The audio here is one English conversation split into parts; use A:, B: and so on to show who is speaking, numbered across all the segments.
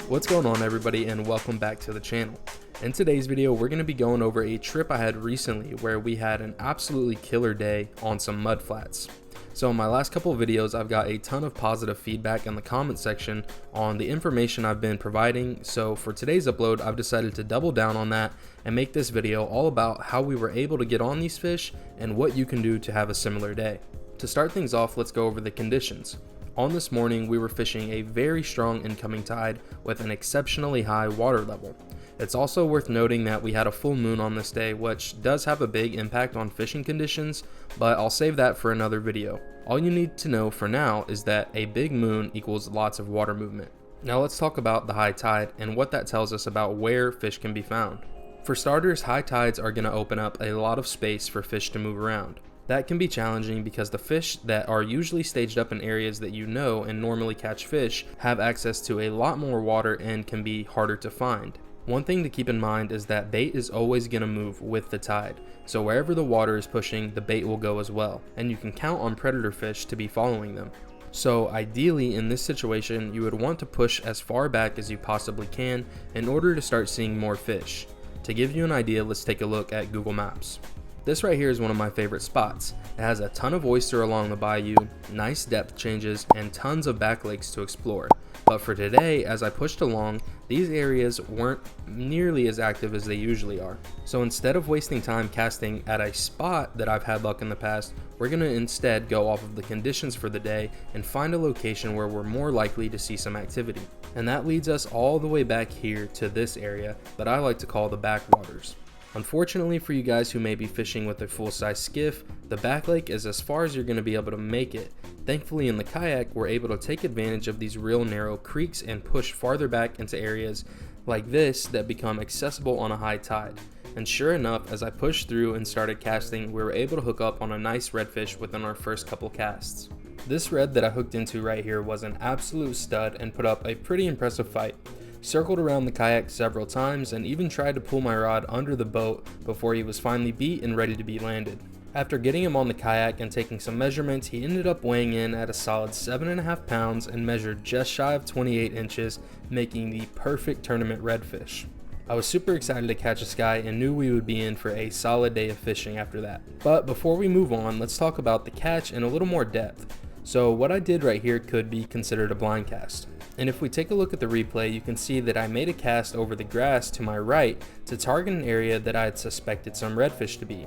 A: What's going on, everybody, and welcome back to the channel. In today's video, we're going to be going over a trip I had recently where we had an absolutely killer day on some mudflats. So in my last couple of videos, I've got a ton of positive feedback in the comment section on the information I've been providing. So for today's upload, I've decided to double down on that and make this video all about how we were able to get on these fish and what you can do to have a similar day. To start things off, let's go over the conditions. On this morning, we were fishing a very strong incoming tide with an exceptionally high water level. It's also worth noting that we had a full moon on this day, which does have a big impact on fishing conditions, but I'll save that for another video. All you need to know for now is that a big moon equals lots of water movement. Now let's talk about the high tide and what that tells us about where fish can be found. For starters, high tides are going to open up a lot of space for fish to move around. That can be challenging because the fish that are usually staged up in areas that you know and normally catch fish have access to a lot more water and can be harder to find. One thing to keep in mind is that bait is always going to move with the tide, so wherever the water is pushing, the bait will go as well, and you can count on predator fish to be following them. So ideally in this situation, you would want to push as far back as you possibly can in order to start seeing more fish. To give you an idea, let's take a look at Google Maps. This right here is one of my favorite spots. It has a ton of oyster along the bayou, nice depth changes, and tons of back lakes to explore. But for today, as I pushed along, these areas weren't nearly as active as they usually are. So instead of wasting time casting at a spot that I've had luck in the past, we're going to instead go off of the conditions for the day and find a location where we're more likely to see some activity. And that leads us all the way back here to this area that I like to call the backwaters. Unfortunately for you guys who may be fishing with a full-size skiff, the back lake is as far as you're going to be able to make it. Thankfully in the kayak, we're able to take advantage of these real narrow creeks and push farther back into areas like this that become accessible on a high tide. And sure enough, as I pushed through and started casting, we were able to hook up on a nice redfish within our first couple casts. This red that I hooked into right here was an absolute stud and put up a pretty impressive fight. Circled around the kayak several times and even tried to pull my rod under the boat before he was finally beat and ready to be landed. After getting him on the kayak and taking some measurements, he ended up weighing in at a solid 7.5 pounds and measured just shy of 28 inches, making the perfect tournament redfish. I was super excited to catch this guy and knew we would be in for a solid day of fishing after that. But before we move on, let's talk about the catch in a little more depth. So what I did right here could be considered a blind cast. And if we take a look at the replay, you can see that I made a cast over the grass to my right to target an area that I had suspected some redfish to be.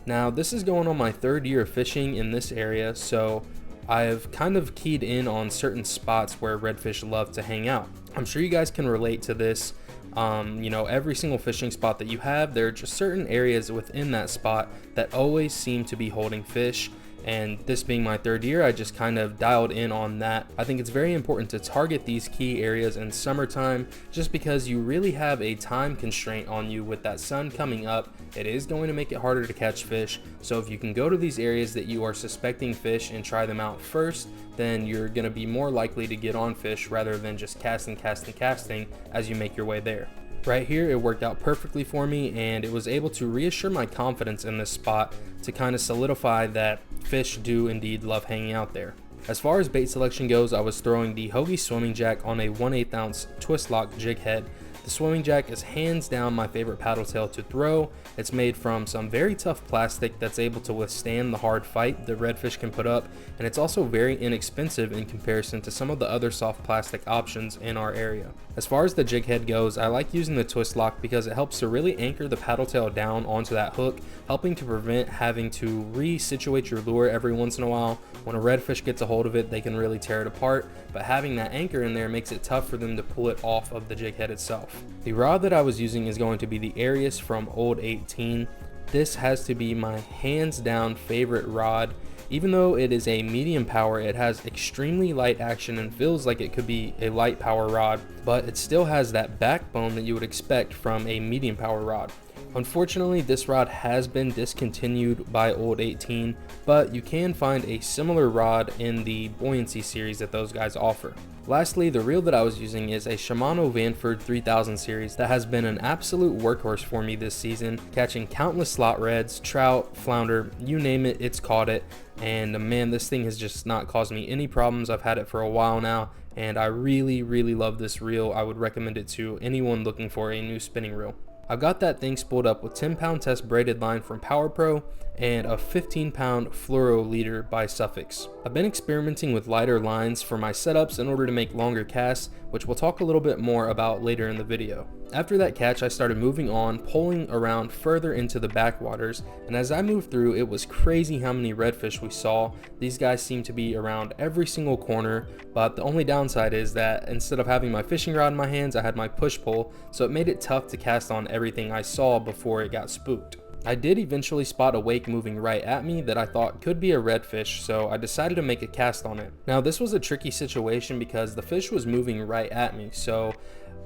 A: Now this is going on my third year of fishing in this area, so I've kind of keyed in on certain spots where redfish love to hang out. I'm sure you guys can relate to this. Every single fishing spot that you have, there are just certain areas within that spot that always seem to be holding fish. And this being my third year, I just kind of dialed in on that. I think it's very important to target these key areas in summertime just because you really have a time constraint on you with that sun coming up. It is going to make it harder to catch fish. So if you can go to these areas that you are suspecting fish and try them out first, then you're going to be more likely to get on fish rather than just casting as you make your way there. Right here, it worked out perfectly for me, and it was able to reassure my confidence in this spot to kind of solidify that fish do indeed love hanging out there. As far as bait selection goes, I was throwing the Hoagie Swimming Jack on a 1/8 ounce twist lock jig head. The Swimming Jack is hands down my favorite paddle tail to throw. It's made from some very tough plastic that's able to withstand the hard fight the redfish can put up, and it's also very inexpensive in comparison to some of the other soft plastic options in our area. As far as the jig head goes, I like using the twist lock because it helps to really anchor the paddle tail down onto that hook, helping to prevent having to resituate your lure every once in a while. When a redfish gets a hold of it, they can really tear it apart, but having that anchor in there makes it tough for them to pull it off of the jig head itself. The rod that I was using is going to be the Arius from Old 18. This has to be my hands down favorite rod. Even though it is a medium power, it has extremely light action and feels like it could be a light power rod, but it still has that backbone that you would expect from a medium power rod. Unfortunately, this rod has been discontinued by Old 18, but you can find a similar rod in the buoyancy series that those guys offer. Lastly, the reel that I was using is a Shimano Vanford 3000 series that has been an absolute workhorse for me this season, catching countless slot reds, trout, flounder, you name it, it's caught it. And man, this thing has just not caused me any problems. I've had it for a while now, and I really love this reel. I would recommend it to anyone looking for a new spinning reel. I've got that thing spooled up with 10-pound test braided line from Power Pro and a 15-pound fluoro leader by Suffix. I've been experimenting with lighter lines for my setups in order to make longer casts, which we'll talk a little bit more about later in the video. After that catch, I started moving on, pulling around further into the backwaters, and as I moved through, it was crazy how many redfish we saw. These guys seem to be around every single corner, but the only downside is that instead of having my fishing rod in my hands, I had my push pole, so it made it tough to cast on everything I saw before it got spooked. I did eventually spot a wake moving right at me that I thought could be a redfish, so I decided to make a cast on it. Now this was a tricky situation because the fish was moving right at me, so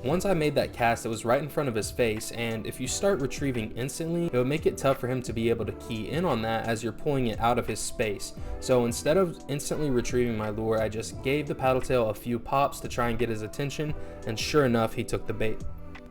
A: once I made that cast, it was right in front of his face, and if you start retrieving instantly, it would make it tough for him to be able to key in on that as you're pulling it out of his space. So instead of instantly retrieving my lure, I just gave the paddle tail a few pops to try and get his attention, and sure enough, he took the bait.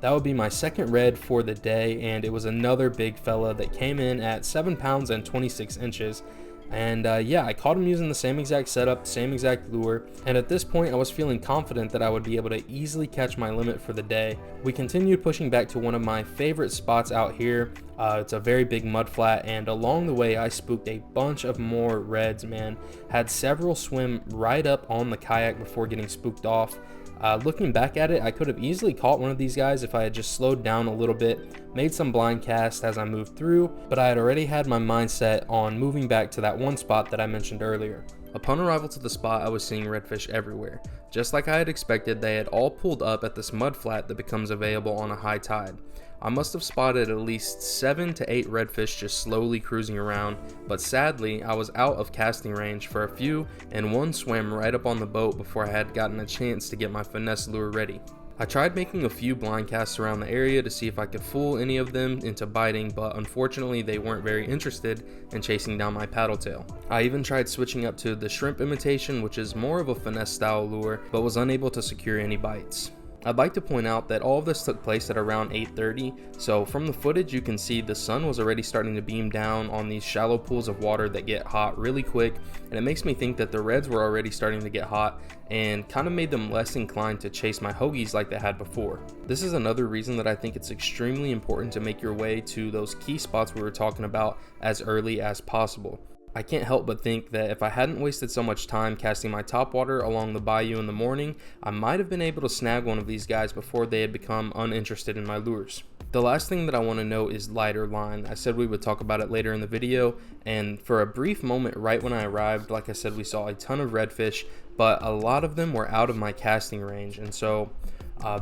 A: That would be my second red for the day, and it was another big fella that came in at 7 pounds and 26 inches. And yeah, I caught him using the same exact setup, same exact lure, and at this point I was feeling confident that I would be able to easily catch my limit for the day. We continued pushing back to one of my favorite spots out here. It's a very big mud flat, and along the way I spooked a bunch of more reds, man. Had several swim right up on the kayak before getting spooked off. Looking back at it, I could have easily caught one of these guys if I had just slowed down a little bit, made some blind casts as I moved through, but I had already had my mindset on moving back to that one spot that I mentioned earlier. Upon arrival to the spot, I was seeing redfish everywhere. Just like I had expected, they had all pulled up at this mud flat that becomes available on a high tide. I must have spotted at least 7 to 8 redfish just slowly cruising around, but sadly I was out of casting range for a few, and one swam right up on the boat before I had gotten a chance to get my finesse lure ready. I tried making a few blind casts around the area to see if I could fool any of them into biting, but unfortunately they weren't very interested in chasing down my paddle tail. I even tried switching up to the shrimp imitation, which is more of a finesse style lure, but was unable to secure any bites. I'd like to point out that all of this took place at around 8:30, so from the footage you can see the sun was already starting to beam down on these shallow pools of water that get hot really quick, and it makes me think that the reds were already starting to get hot and kind of made them less inclined to chase my hoagies like they had before. This is another reason that I think it's extremely important to make your way to those key spots we were talking about as early as possible. I can't help but think that if I hadn't wasted so much time casting my topwater along the bayou in the morning, I might have been able to snag one of these guys before they had become uninterested in my lures. The last thing that I want to note is lighter line. I said we would talk about it later in the video, and for a brief moment right when I arrived, like I said, we saw a ton of redfish, but a lot of them were out of my casting range, and so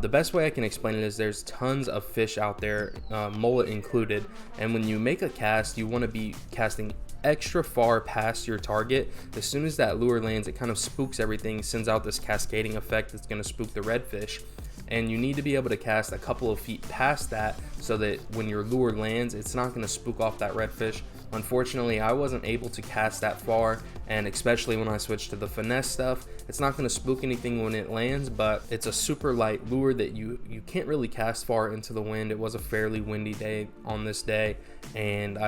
A: the best way I can explain it is there's tons of fish out there, mullet included, and when you make a cast, you want to be casting extra far past your target. As soon as that lure lands, it kind of spooks everything, sends out this cascading effect that's going to spook the redfish, and you need to be able to cast a couple of feet past that so that when your lure lands, it's not going to spook off that redfish. Unfortunately, I wasn't able to cast that far, and especially when I switched to the finesse stuff, it's not going to spook anything when it lands, but it's a super light lure that you can't really cast far into the wind. It was a fairly windy day on this day, and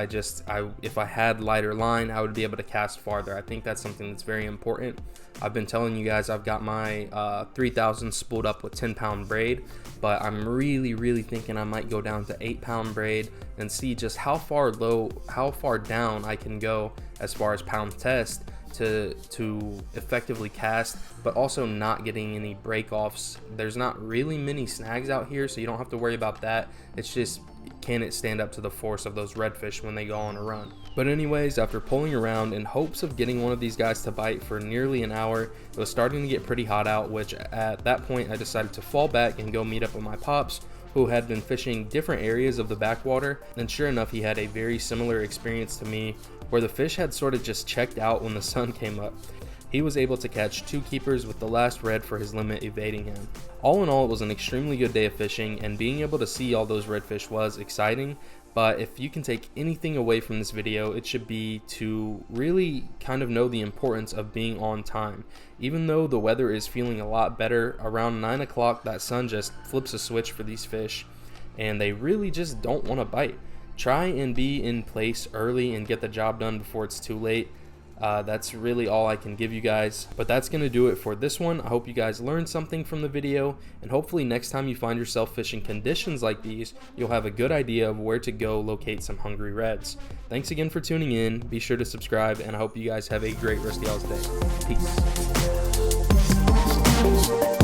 A: if I had lighter line, I would be able to cast farther. I think that's something that's very important. I've been telling you guys I've got my 3000 spooled up with 10-pound braid, but I'm really thinking I might go down to 8-pound braid and see just how far down I can go as far as pound test to effectively cast, but also not getting any break offs. There's not really many snags out here, so you don't have to worry about that. It's just, can it stand up to the force of those redfish when they go on a run? But anyways, after pulling around in hopes of getting one of these guys to bite for nearly an hour, it was starting to get pretty hot out, which at that point I decided to fall back and go meet up with my pops, who had been fishing different areas of the backwater, and sure enough, he had a very similar experience to me, where the fish had sort of just checked out when the sun came up. He was able to catch 2 keepers with the last red for his limit evading him. All in all, it was an extremely good day of fishing, and being able to see all those redfish was exciting. But if you can take anything away from this video, it should be to really kind of know the importance of being on time. Even though the weather is feeling a lot better, around 9 o'clock that sun just flips a switch for these fish, and they really just don't want to bite. Try and be in place early and get the job done before it's too late. That's really all I can give you guys, but that's gonna do it for this one. I hope you guys learned something from the video, and hopefully next time you find yourself fishing conditions like these, you'll have a good idea of where to go locate some hungry reds. Thanks again for tuning in. Be sure to subscribe, and I hope you guys have a great rest of y'all's day. Peace.